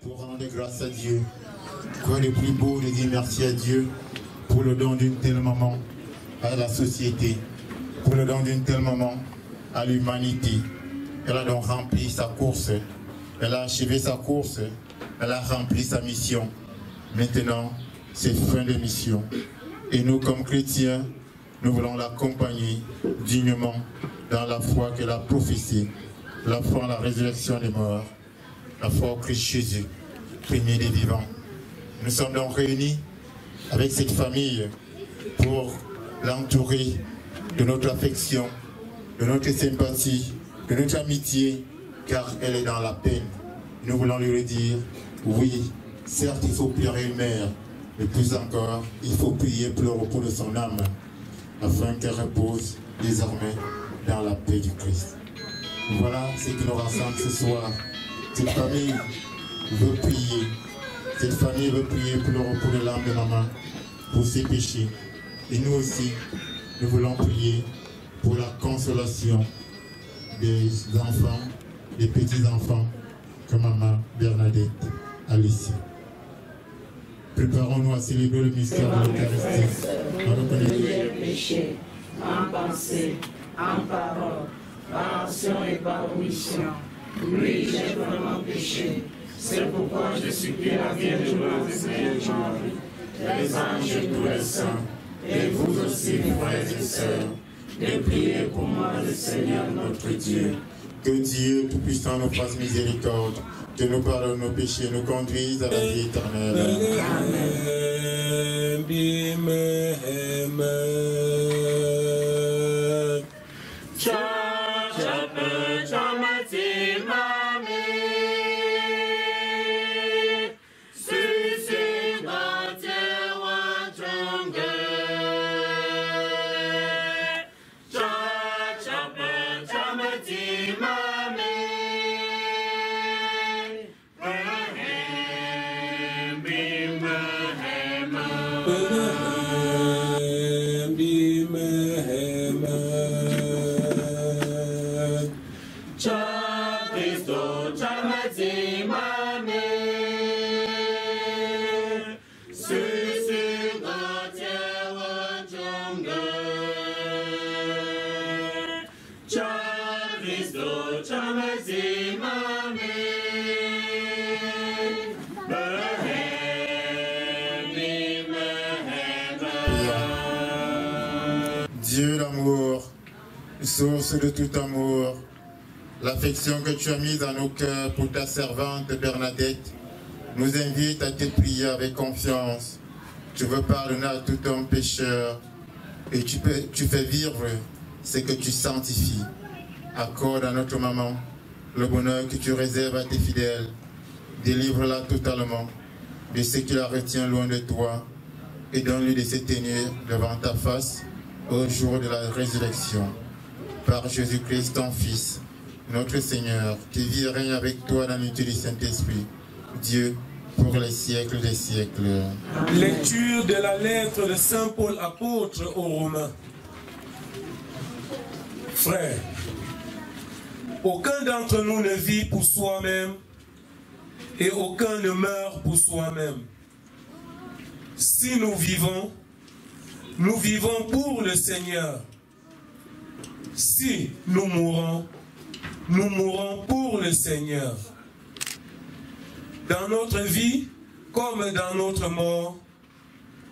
Pour rendre grâce à Dieu, quoi de plus beau de dire merci à Dieu pour le don d'une telle maman à la société, pour le don d'une telle maman à l'humanité. Elle a donc rempli sa course, elle a achevé sa course, elle a rempli sa mission. Maintenant, c'est fin de mission. Et nous, comme chrétiens, nous voulons l'accompagner dignement dans la foi qu'elle a professée, la foi en la résurrection des morts, la foi au Christ Jésus, premier des vivants. Nous sommes donc réunis avec cette famille pour l'entourer de notre affection, de notre sympathie, de notre amitié, car elle est dans la peine. Nous voulons lui dire, oui, certes il faut pleurer une mère, mais plus encore, il faut prier pour le repos de son âme, afin qu'elle repose désormais dans la paix du Christ. Voilà ce qui nous rassemble ce soir. Cette famille veut prier. Cette famille veut prier pour le repos de l'âme de maman, pour ses péchés. Et nous aussi, nous voulons prier pour la consolation des enfants, des petits-enfants, comme maman Bernadette a laissé. Préparons-nous à célébrer le mystère de l'Eucharistie. Les péchés, en pensée, en parole, par action et par omission. Oui, j'ai vraiment péché. C'est pourquoi je supplie la Vierge Marie, les anges et tous les saints, et vous aussi, mes frères et sœurs, de prier pour moi, le Seigneur notre Dieu. Que Dieu Tout-Puissant nous fasse miséricorde, que nous pardonne nos péchés, nous conduise à la vie éternelle. Dieu d'amour, source de tout amour, l'affection que tu as mise dans nos cœurs pour ta servante Bernadette nous invite à te prier avec confiance. Tu veux pardonner à tout homme pécheur et tu fais vivre ce que tu sanctifies. Accorde à notre maman le bonheur que tu réserves à tes fidèles. Délivre-la totalement de ce qui la retient loin de toi et donne-lui de se tenir devant ta face au jour de la résurrection. Par Jésus-Christ, ton Fils, notre Seigneur, qui vit et règne avec toi dans l'unité du Saint-Esprit, Dieu, pour les siècles des siècles. Amen. Lecture de la lettre de Saint Paul apôtre aux Romains. Frères, aucun d'entre nous ne vit pour soi-même et aucun ne meurt pour soi-même. Si nous vivons pour le Seigneur. Si nous mourons pour le Seigneur. Dans notre vie, comme dans notre mort,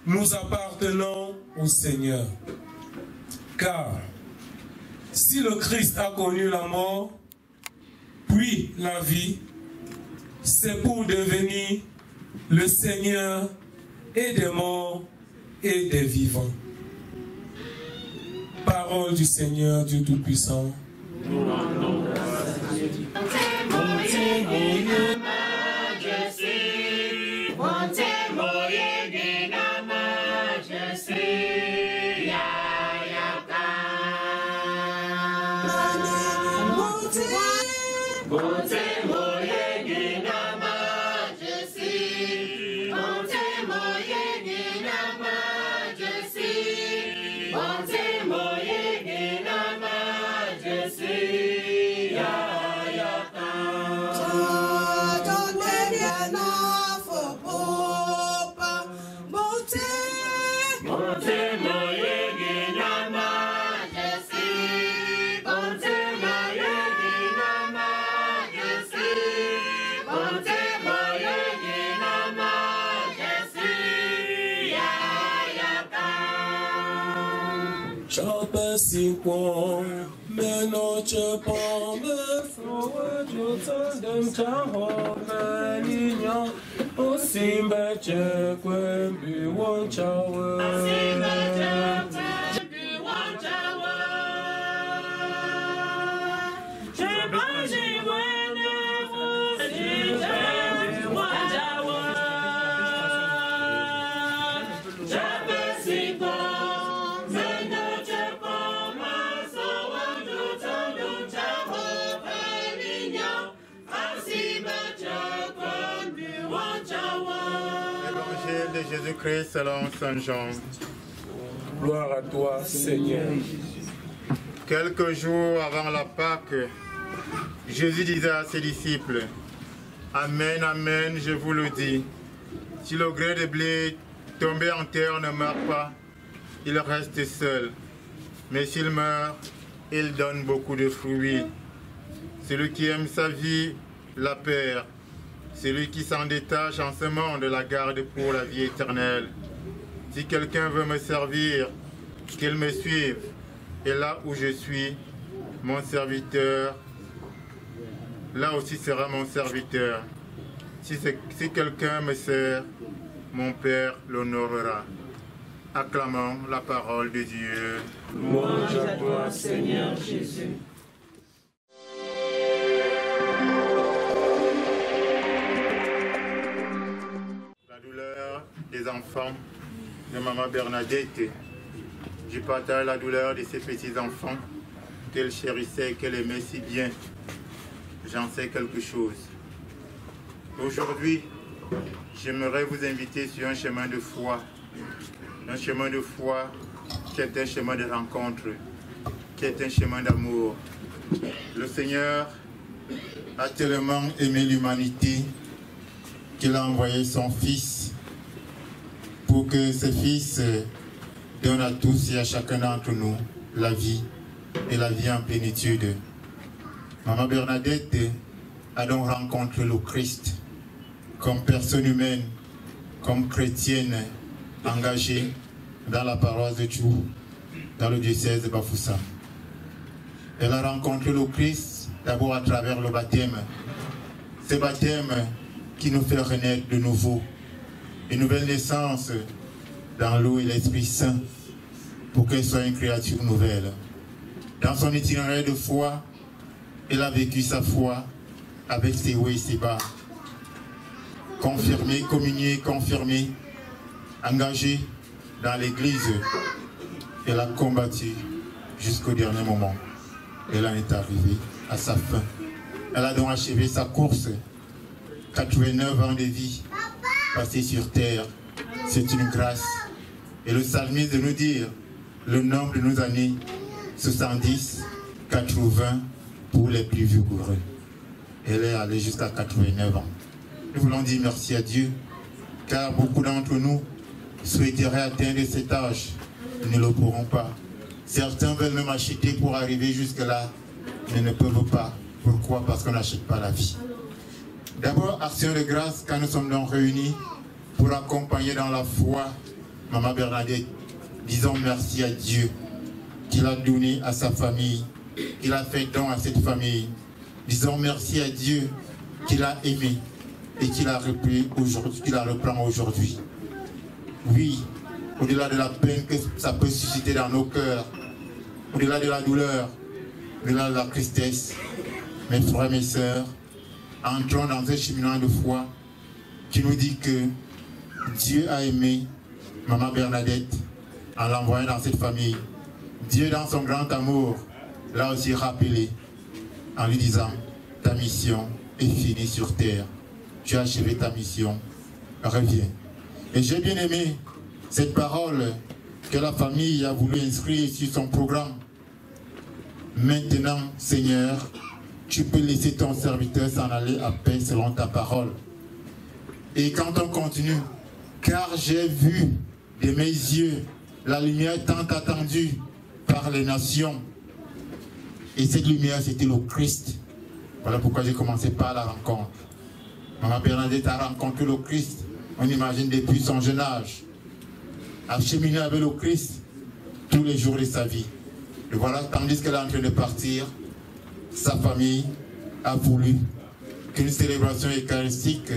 nous appartenons au Seigneur. Car, si le Christ a connu la mort, puis la vie, c'est pour devenir le Seigneur et des morts et des vivants. Parole du Seigneur, Dieu Tout-Puissant. Nous rendons grâce à Dieu. Bonté, moyen, majesté, bonté. Chopper Sinquon, Menoche Pombe, Forward, Johnson, them Tahoe, Pelignon, O Simba Check, when we want shower. De Jésus-Christ selon Saint Jean. Gloire à toi, Seigneur. Quelques jours avant la Pâque, Jésus disait à ses disciples, Amen, Amen, je vous le dis, si le grain de blé tombé en terre ne meurt pas, il reste seul. Mais s'il meurt, il donne beaucoup de fruits. Celui qui aime sa vie la perd. Celui qui s'en détache en ce monde la garde pour la vie éternelle. Si quelqu'un veut me servir, qu'il me suive. Et là où je suis, mon serviteur, là aussi sera mon serviteur. Si quelqu'un me sert, mon Père l'honorera. Acclamons la parole de Dieu. Louange à toi, Seigneur Jésus. Des enfants de Maman Bernadette. Je partage la douleur de ces petits-enfants qu'elle chérissait, qu'elle aimait si bien. J'en sais quelque chose. Aujourd'hui, j'aimerais vous inviter sur un chemin de foi. Un chemin de foi qui est un chemin de rencontre, qui est un chemin d'amour. Le Seigneur a tellement aimé l'humanité qu'il a envoyé son Fils pour que ce Fils donne à tous et à chacun d'entre nous la vie et la vie en plénitude. Maman Bernadette a donc rencontré le Christ comme personne humaine, comme chrétienne engagée dans la paroisse de Tchou, dans le diocèse de Bafoussam. Elle a rencontré le Christ d'abord à travers le baptême. Ce baptême qui nous fait renaître de nouveau. Une nouvelle naissance dans l'eau et l'Esprit Saint pour qu'elle soit une créature nouvelle. Dans son itinéraire de foi, elle a vécu sa foi avec ses hauts et ses bas. Confirmée, communiée, confirmée, engagée dans l'Église. Elle a combattu jusqu'au dernier moment. Elle en est arrivée à sa fin. Elle a donc achevé sa course. 89 ans de vie passés sur terre, c'est une grâce. Et le psalmiste de nous dire le nombre de nos années, 70, 80 pour les plus vigoureux. Elle est allée jusqu'à 89 ans. Nous voulons dire merci à Dieu, car beaucoup d'entre nous souhaiteraient atteindre cet âge. Ils ne le pourront pas. Certains veulent même acheter pour arriver jusque-là, mais ne peuvent pas. Pourquoi? Parce qu'on n'achète pas la vie. D'abord, action de grâce quand nous sommes donc réunis pour accompagner dans la foi Maman Bernadette. Disons merci à Dieu qu'il a donné à sa famille, qu'il a fait don à cette famille. Disons merci à Dieu qu'il a aimé et qu'il a repris aujourd'hui, qu'il la reprend aujourd'hui. Oui, au-delà de la peine que ça peut susciter dans nos cœurs, au-delà de la douleur, au-delà de la tristesse, mes frères, mes sœurs, entrons dans un cheminement de foi qui nous dit que Dieu a aimé Maman Bernadette en l'envoyant dans cette famille. Dieu, dans son grand amour, l'a aussi rappelé en lui disant « Ta mission est finie sur terre. Tu as achevé ta mission. Reviens. » Et j'ai bien aimé cette parole que la famille a voulu inscrire sur son programme. Maintenant, Seigneur, tu peux laisser ton serviteur s'en aller à paix selon ta parole. Et quand on continue, car j'ai vu de mes yeux la lumière tant attendue par les nations. Et cette lumière, c'était le Christ. Voilà pourquoi j'ai commencé par la rencontre. Maman Bernadette a rencontré le Christ, on imagine depuis son jeune âge. A cheminé avec le Christ tous les jours de sa vie. Et voilà, tandis qu'elle est en train de partir, sa famille a voulu qu'une célébration eucharistique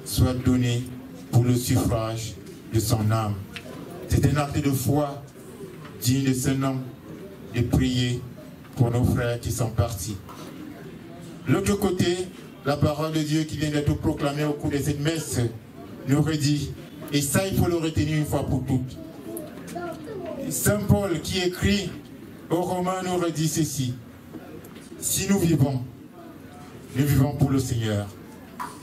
soit donnée pour le suffrage de son âme. C'est un acte de foi digne de ce nom de prier pour nos frères qui sont partis. L'autre côté, la parole de Dieu qui vient d'être proclamée au cours de cette messe nous redit, et ça il faut le retenir une fois pour toutes. Saint Paul qui écrit aux Romains nous redit ceci: si nous vivons pour le Seigneur.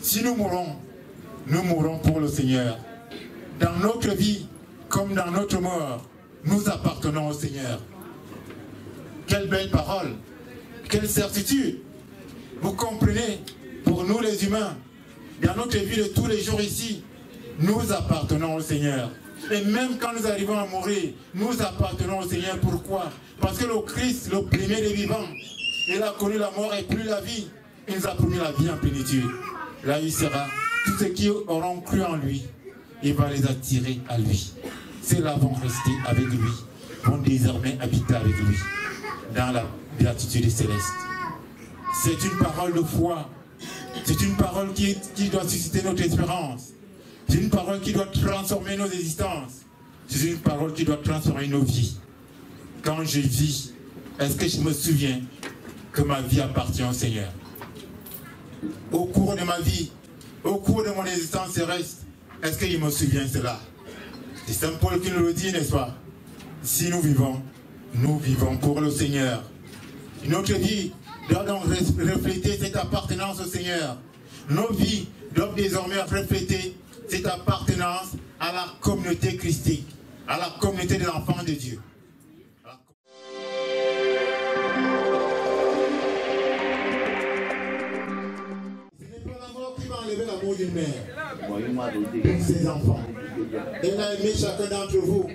Si nous mourrons pour le Seigneur. Dans notre vie comme dans notre mort, nous appartenons au Seigneur. Quelle belle parole, quelle certitude. Vous comprenez, pour nous les humains, dans notre vie de tous les jours ici, nous appartenons au Seigneur. Et même quand nous arrivons à mourir, nous appartenons au Seigneur. Pourquoi? Parce que le Christ, le premier des vivants, il a connu la mort et plus la vie. Il nous a promis la vie en plénitude. Là, il sera. Tous ceux qui auront cru en lui, il va les attirer à lui. Ceux-là vont rester avec lui, vont désormais habiter avec lui, dans la béatitude céleste. C'est une parole de foi. C'est une parole qui doit susciter notre espérance. C'est une parole qui doit transformer nos existences. C'est une parole qui doit transformer nos vies. Quand je vis, est-ce que je me souviens que ma vie appartient au Seigneur? Au cours de ma vie, au cours de mon existence terrestre, est-ce que je me souviens de cela? C'est Saint Paul qui nous le dit, n'est-ce pas? Si nous vivons pour le Seigneur. Notre vie doit donc refléter cette appartenance au Seigneur. Nos vies doivent désormais refléter cette appartenance à la communauté christique, à la communauté des enfants de Dieu. Ce n'est pas la mort qui va enlever l'amour d'une mère pour ses enfants. Elle a aimé chacun d'entre vous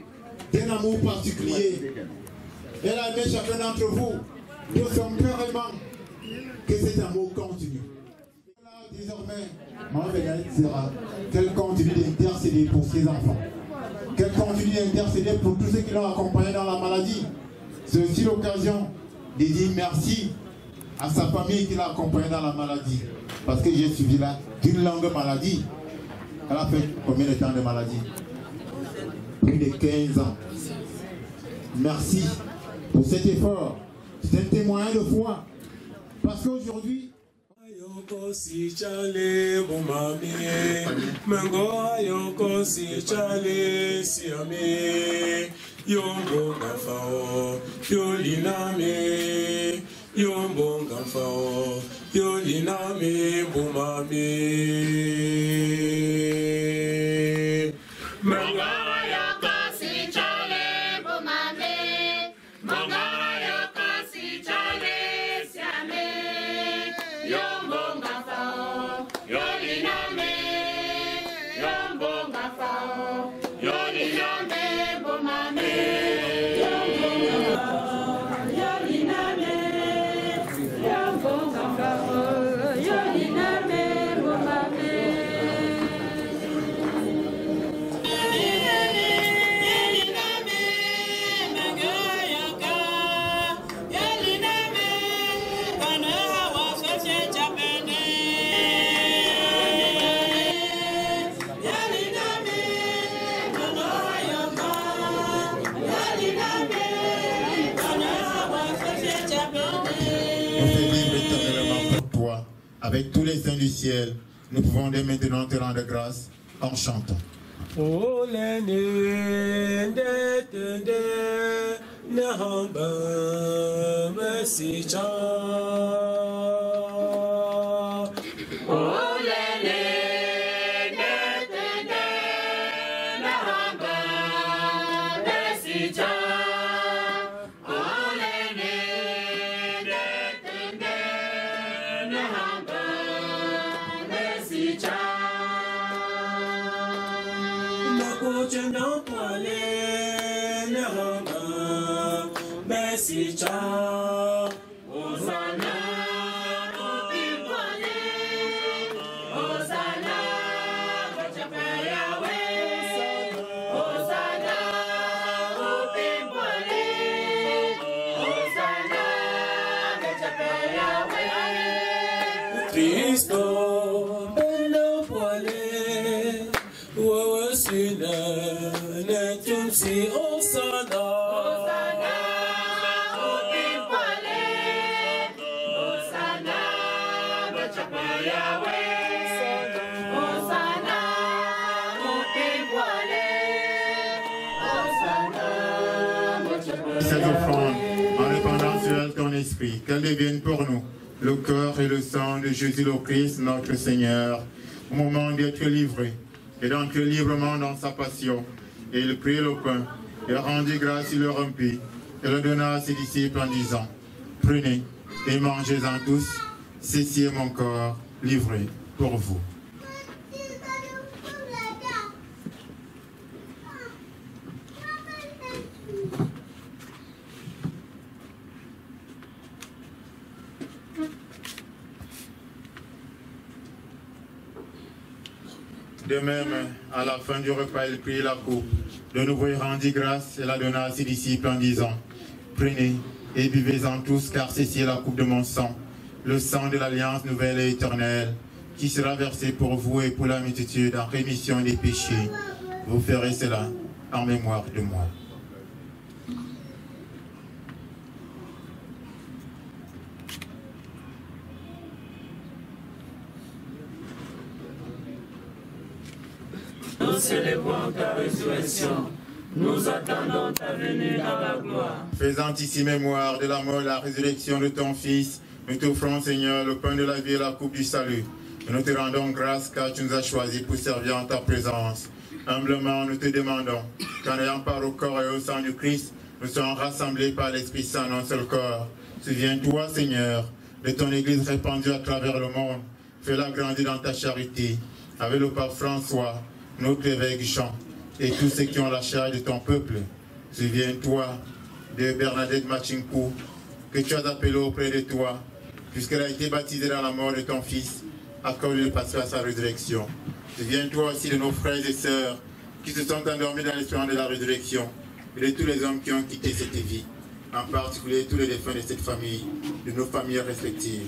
d'un amour particulier. Elle a aimé chacun d'entre vous de son cœur aimant. Que cet amour continue. Désormais, Maman Bénédicte sera qu'elle continue d'intercéder pour ses enfants. Qu'elle continue d'intercéder pour tous ceux qui l'ont accompagné dans la maladie. C'est aussi l'occasion de dire merci à sa famille qui l'a accompagné dans la maladie. Parce que j'ai suivi là d'une longue maladie. Elle a fait combien de temps de maladie? Plus de 15 ans. Merci pour cet effort. C'est un témoignage de foi. Parce qu'aujourd'hui, Ayoko si chale mumami, mango ayoko si chale siame, yombo gafao, yoliname, yombo gafao, yoliname mumami. Mango ayoko si chale mumami, mango ayoko si chale siame. Yombonga fao, yoliname, yombonga fao, yoliname bomame, yombonga fao, yoliname, yombonga fao, yoliname bomame. Avec tous les saints du ciel, nous pouvons dès maintenant te rendre grâce en chantant. Oh l'année de Nahamba, merci cha. Oh l'année de Nahamba, merci cha. Merci, ciao. Hosanna, Opimwale. Hosanna, Yahweh. Hosanna, Opimwale. Cristo, bello poile, wewe sina, netumsi osana. Cette offrande, en répandant sur elle ton esprit, qu'elle devienne pour nous le corps et le sang de Jésus le Christ, notre Seigneur, au moment d'être livré, et d'entrer librement dans sa passion. Et il prit le pain, et rendit grâce, il le rompit, et le donna à ses disciples en disant, prenez et mangez-en tous, ceci est mon corps livré pour vous. De même, à la fin du repas, il prit la coupe. De nouveau, il rendit grâce et la donna à ses disciples en disant, prenez et buvez-en tous, car ceci est la coupe de mon sang, le sang de l'alliance nouvelle et éternelle, qui sera versé pour vous et pour la multitude en rémission des péchés. Vous ferez cela en mémoire de moi. Nous célébrons ta résurrection. Nous attendons ta venue dans la gloire. Faisant ici mémoire de la mort et la résurrection de ton Fils, nous t'offrons, Seigneur, le pain de la vie et la coupe du salut. Et nous te rendons grâce car tu nous as choisis pour servir en ta présence. Humblement, nous te demandons qu'en ayant part au corps et au sang du Christ, nous soyons rassemblés par l'Esprit Saint dans un seul corps. Souviens-toi, Seigneur, de ton Église répandue à travers le monde. Fais-la grandir dans ta charité. Avec le pape François, notre évêque Jean, et tous ceux qui ont la charge de ton peuple. Souviens-toi de Bernadette Machinkou, que tu as appelé auprès de toi, puisqu'elle a été baptisée dans la mort de ton Fils, accorde-lui passer à sa résurrection. Souviens-toi aussi de nos frères et sœurs qui se sont endormis dans l'espérance de la résurrection, et de tous les hommes qui ont quitté cette vie, en particulier tous les défunts de cette famille, de nos familles respectives.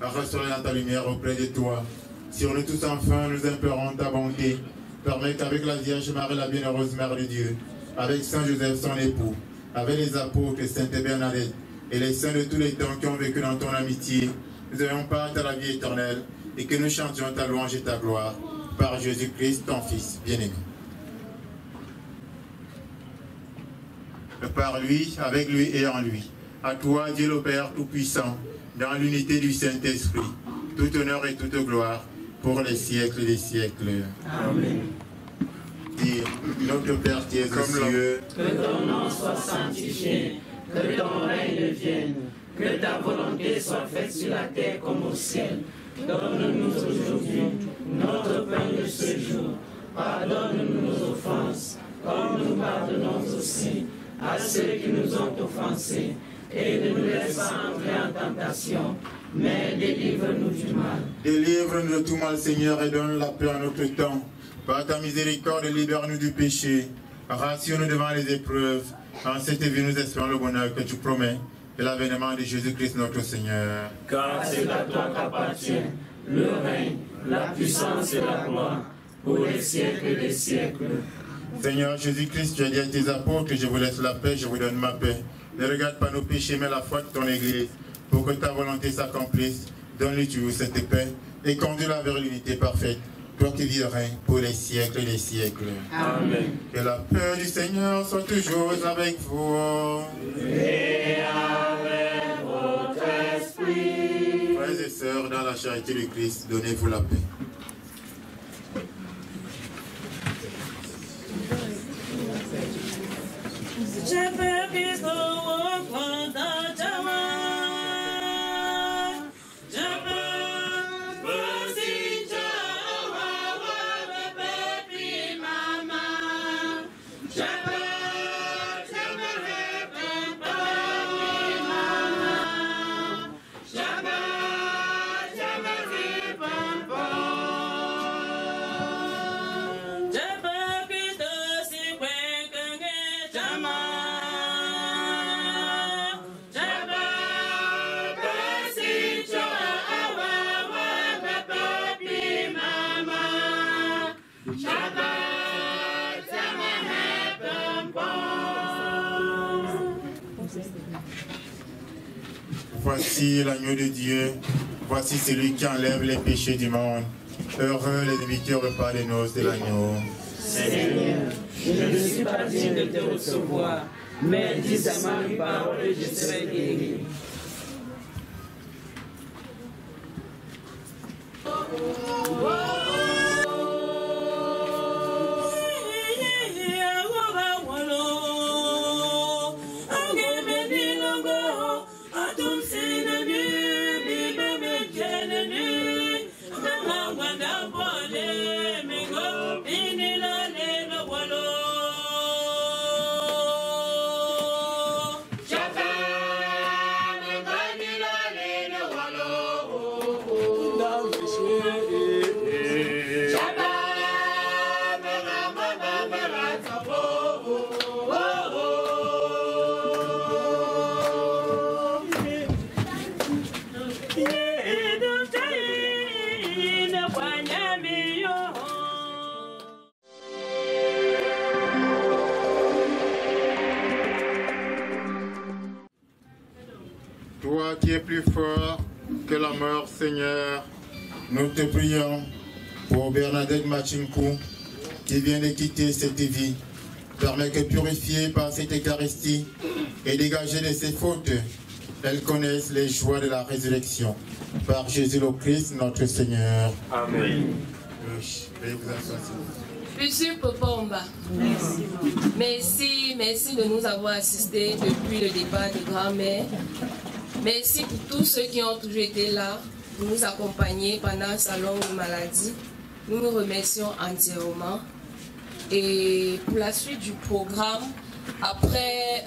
Restaure dans ta lumière auprès de toi. Sur nous tous enfin, nous implorons ta bonté. Permets qu'avec la Vierge Marie, la bienheureuse Mère de Dieu, avec Saint Joseph, son époux, avec les apôtres, Sainte Bernadette, et les saints de tous les temps qui ont vécu dans ton amitié, nous ayons part à la vie éternelle, et que nous chantions ta louange et ta gloire, par Jésus-Christ, ton Fils bien-aimé. Par lui, avec lui et en lui. À toi, Dieu le Père Tout-Puissant, dans l'unité du Saint-Esprit, tout honneur et toute gloire, pour les siècles des siècles. Amen. Dire, notre Père qui es aux cieux, que ton nom soit sanctifié, que ton règne vienne, que ta volonté soit faite sur la terre comme au ciel. Donne-nous aujourd'hui notre pain de ce jour. Pardonne-nous nos offenses, comme nous pardonnons aussi à ceux qui nous ont offensés. Et ne nous laisse pas entrer en tentation, mais délivre-nous du mal. Délivre-nous de tout mal, Seigneur, et donne la paix à notre temps. Par ta miséricorde, libère-nous du péché. Rassure-nous devant les épreuves. En cette vie, nous espérons le bonheur que tu promets et l'avènement de Jésus-Christ, notre Seigneur. Car c'est à toi qu'appartient le règne, la puissance et la gloire, pour les siècles des siècles. Seigneur Jésus-Christ, tu as dit à tes apôtres, je vous laisse la paix, je vous donne ma paix. Ne regarde pas nos péchés, mais la foi de ton Église, pour que ta volonté s'accomplisse. Donne-lui toujours cette paix et conduis-la vers l'unité parfaite, toi qui vis et règnes pour les siècles et les siècles. Amen. Que la paix du Seigneur soit toujours avec vous. Et avec votre esprit. Frères et sœurs, dans la charité du Christ, donnez-vous la paix. Jama Voici l'agneau de Dieu, voici celui qui enlève les péchés du monde. Heureux les débiteurs au repas des noces de l'agneau. Seigneur, je ne suis pas digne de te recevoir, mais dis seulement une parole et je serai guéri. Toi qui es plus fort que la mort, Seigneur, nous te prions pour Bernadette Machinkou qui vient de quitter cette vie. Permets que purifiée par cette Eucharistie et dégagée de ses fautes, elle connaisse les joies de la résurrection. Par Jésus le Christ, notre Seigneur. Amen. Veuillez vous asseoir. Monsieur Popomba, merci de nous avoir assistés depuis le départ de grand-mère. Merci pour tous ceux qui ont toujours été là pour nous accompagner pendant sa longue maladie. Nous nous remercions entièrement. Et pour la suite du programme, après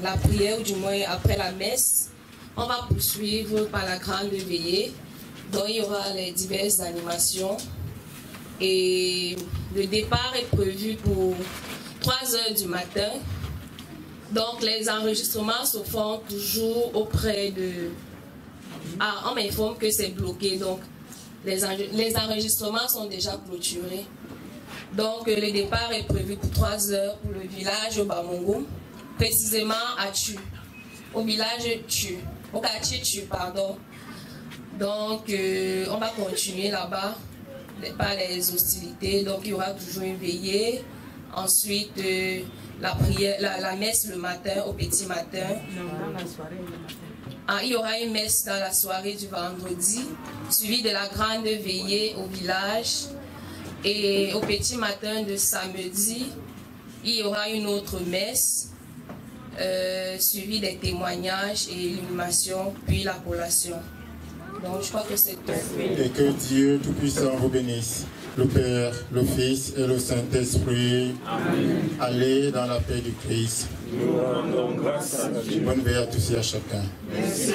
la prière, ou du moins après la messe, on va poursuivre par la grande veillée. Donc il y aura les diverses animations. Et le départ est prévu pour 3 heures du matin. Donc les enregistrements se font toujours auprès de... Ah, on m'informe que c'est bloqué, donc les enregistrements sont déjà clôturés. Donc le départ est prévu pour 3 heures pour le village Bamongo, précisément à Tu, au village Tu, au quartier Tu, pardon. Donc on va continuer là-bas par les hostilités, donc il y aura toujours une veillée. Ensuite, la prière, la messe le matin, au petit matin. Il y aura une messe dans la soirée du vendredi, suivie de la grande veillée au village. Et au petit matin de samedi, il y aura une autre messe, suivie des témoignages et l'illumination, puis la collation. Donc je crois que c'est tout. Et que Dieu Tout-Puissant vous bénisse, le Père, le Fils et le Saint-Esprit. Amen. Allez dans la paix du Christ. Nous rendons grâce à Dieu. Bonne veille à tous et à chacun. Merci.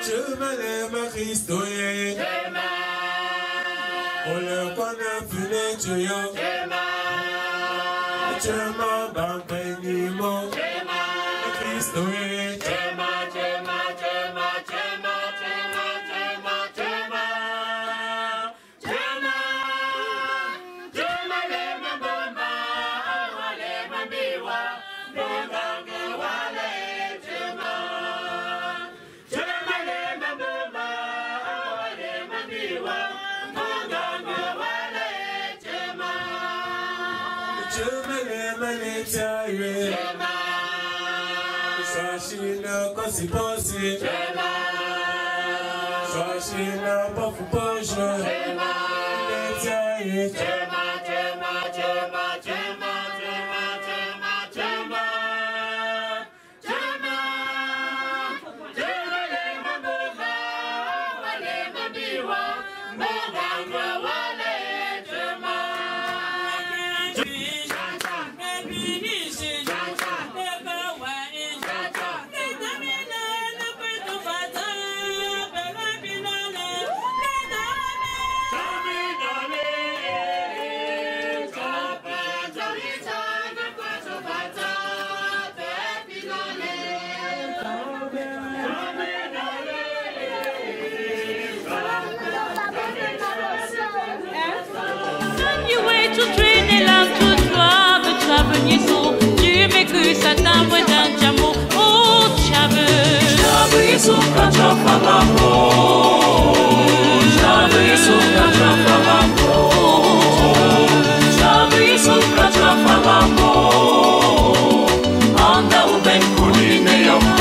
Je me lève Christo ye. On le connaît plus les tuyaux. Je m'en bats béni mon Christo ye. Shashina kosi posi, Shashina pofu pojo, Letiaye, Satan wedang jamu oh chabu chabu isuka chafalamo chabu isuka chafalamo chabu isuka chafalamo anda uben kuline yama.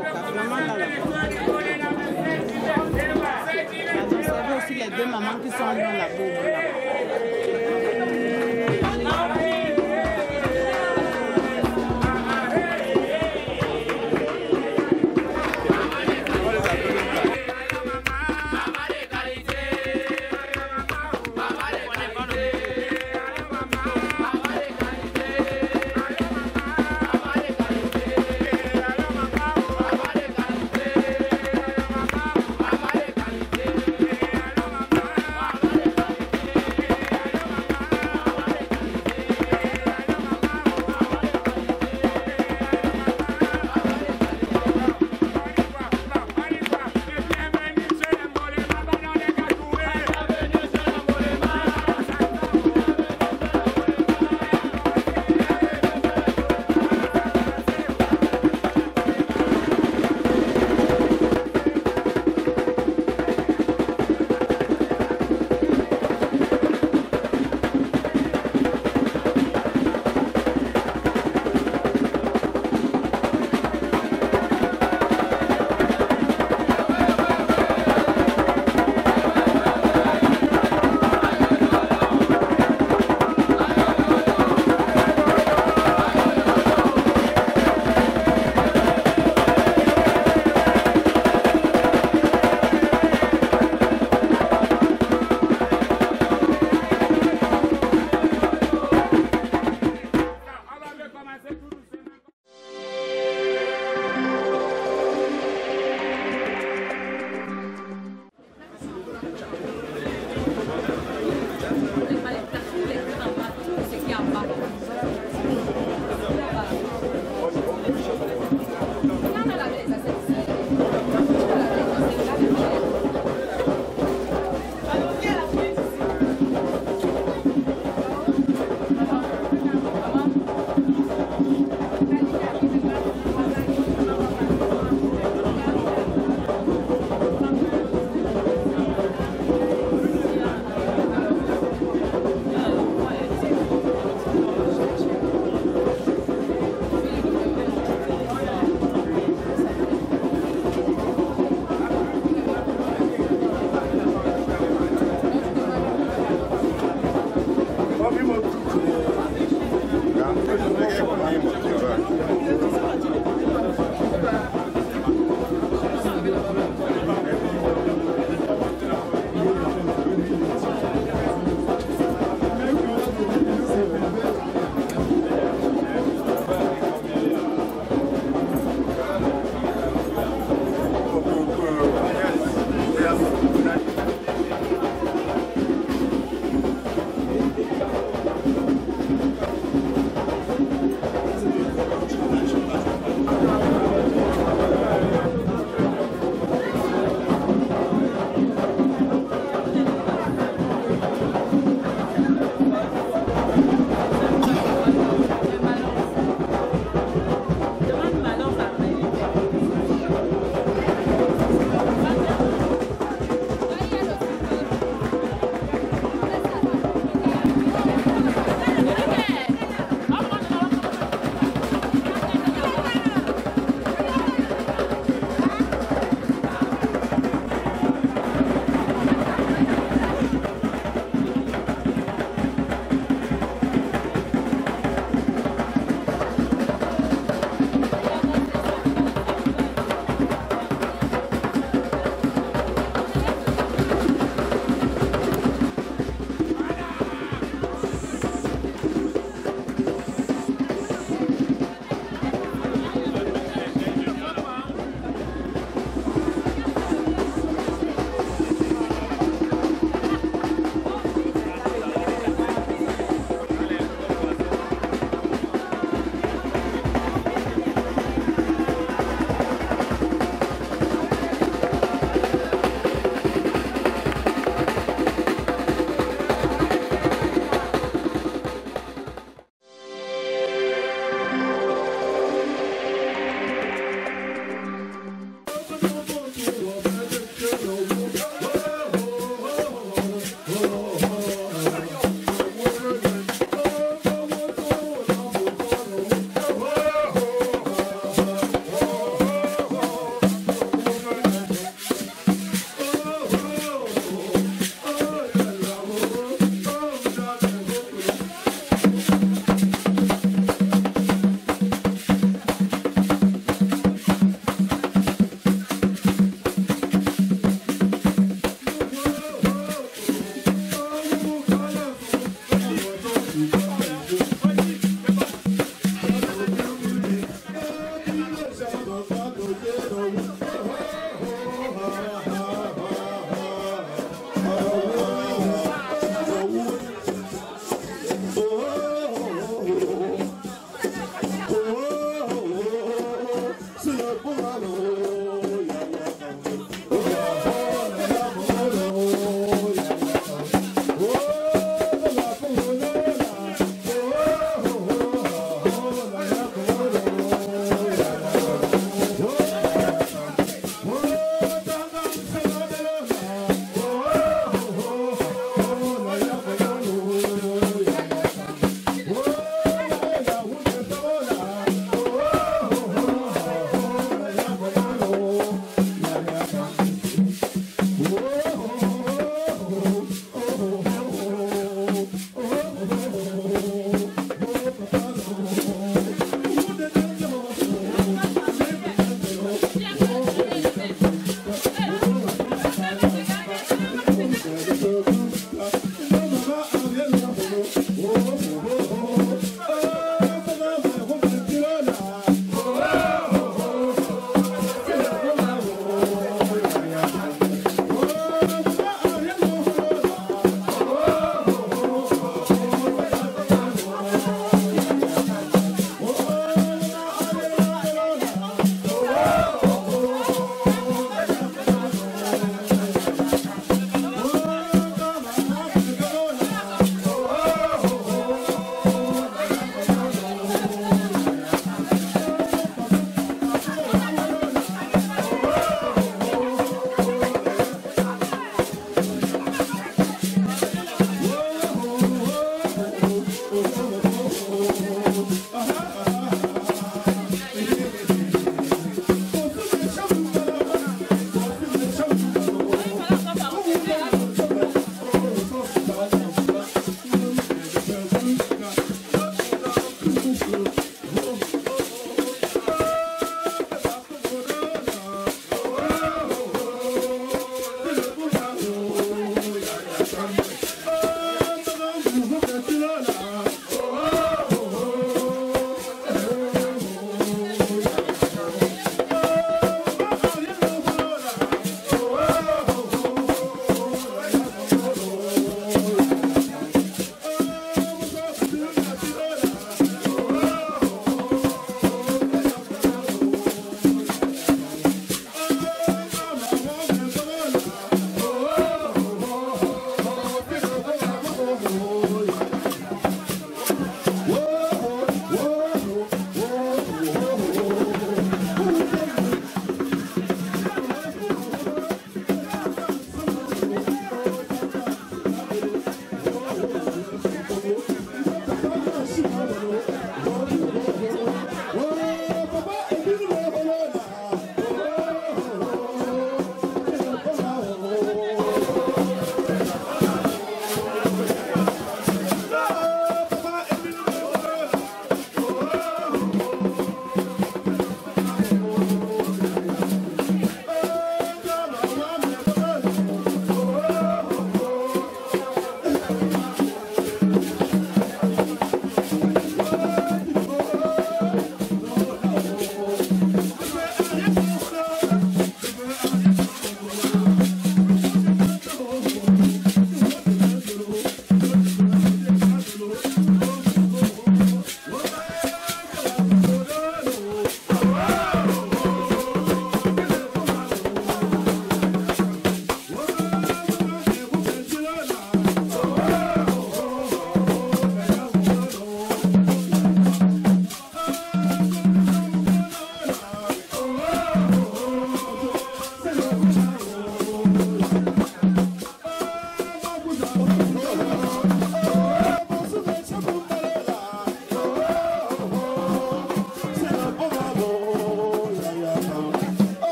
vraiment dans la Vous savez aussi les deux mamans qui sont dans la boue.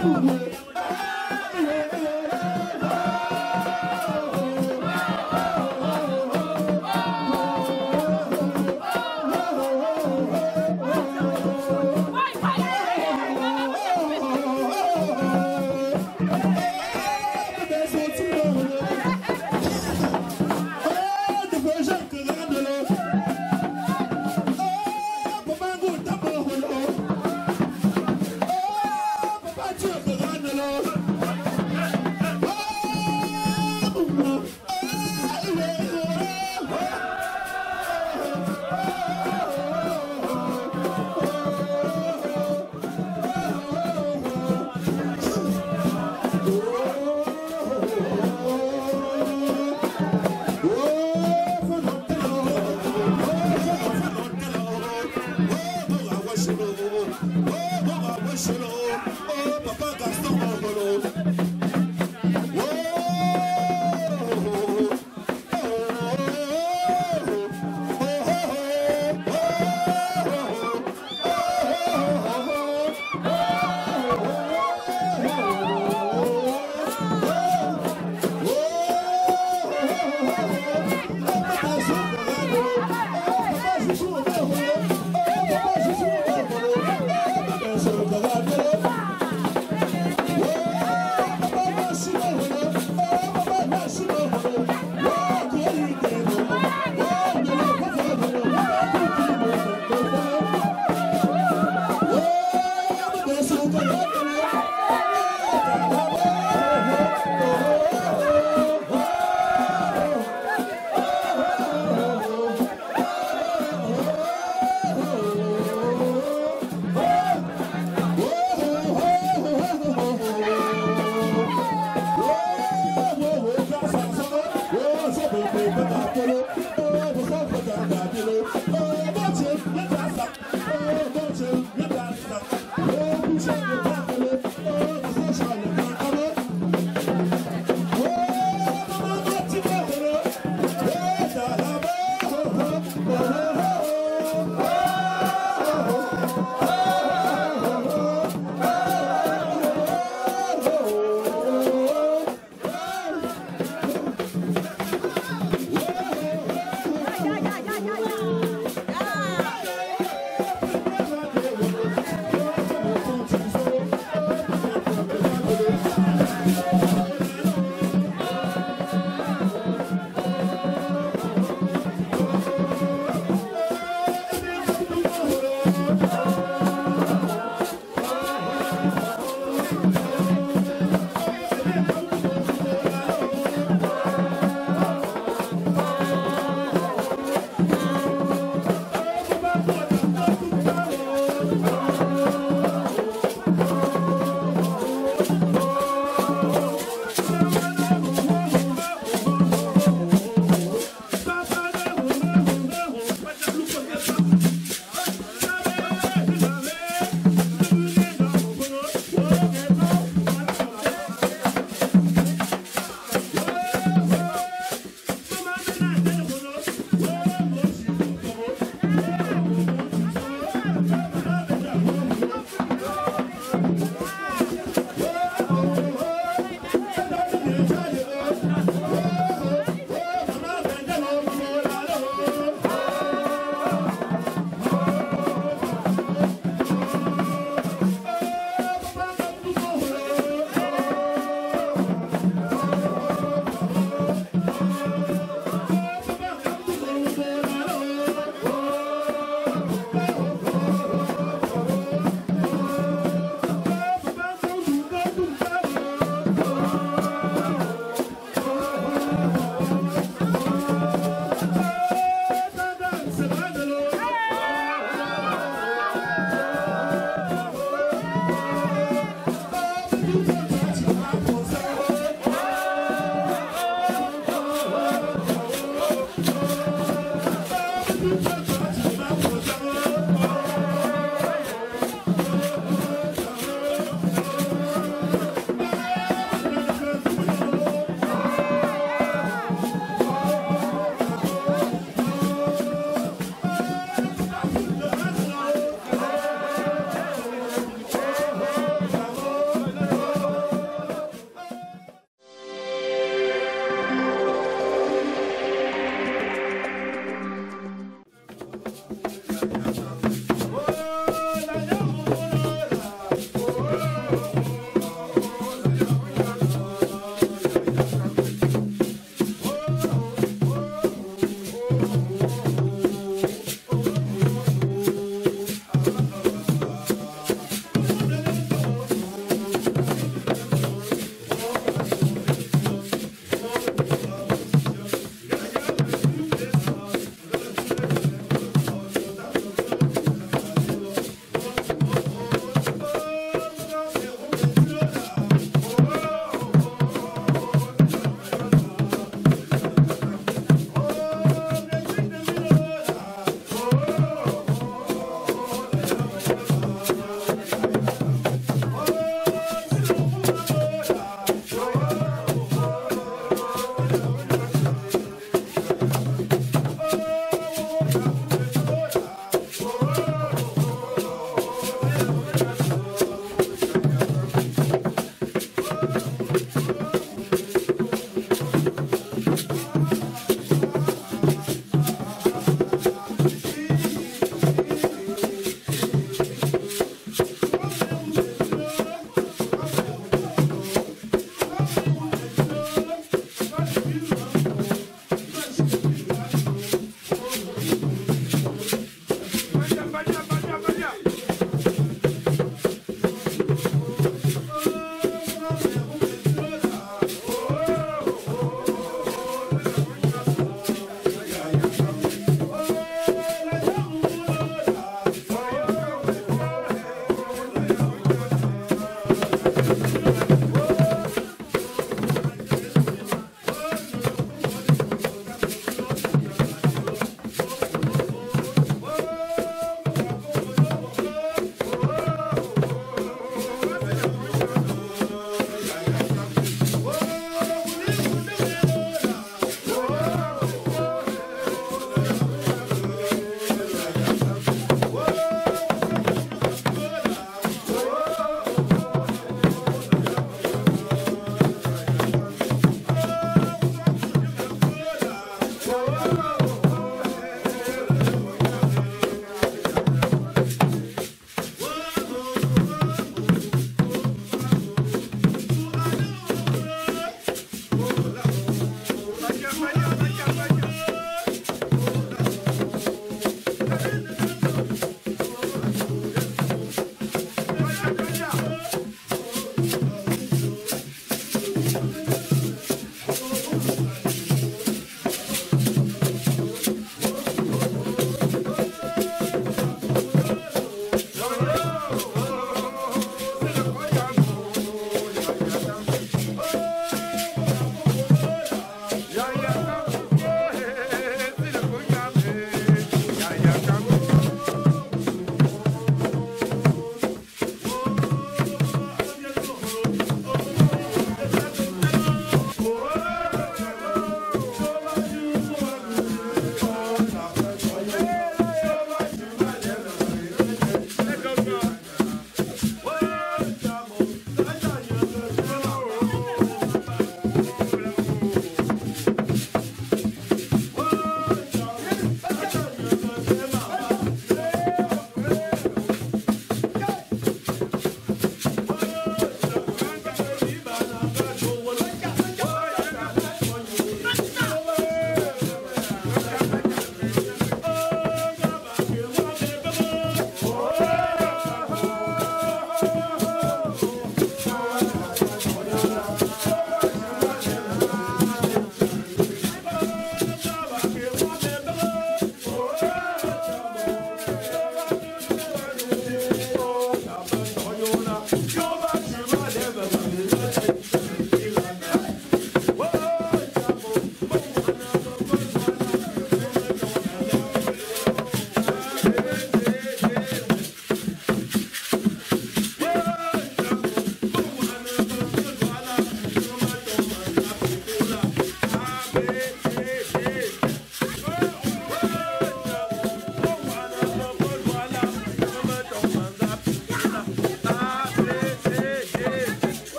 Oh, Papa Gaston,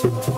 Thank you.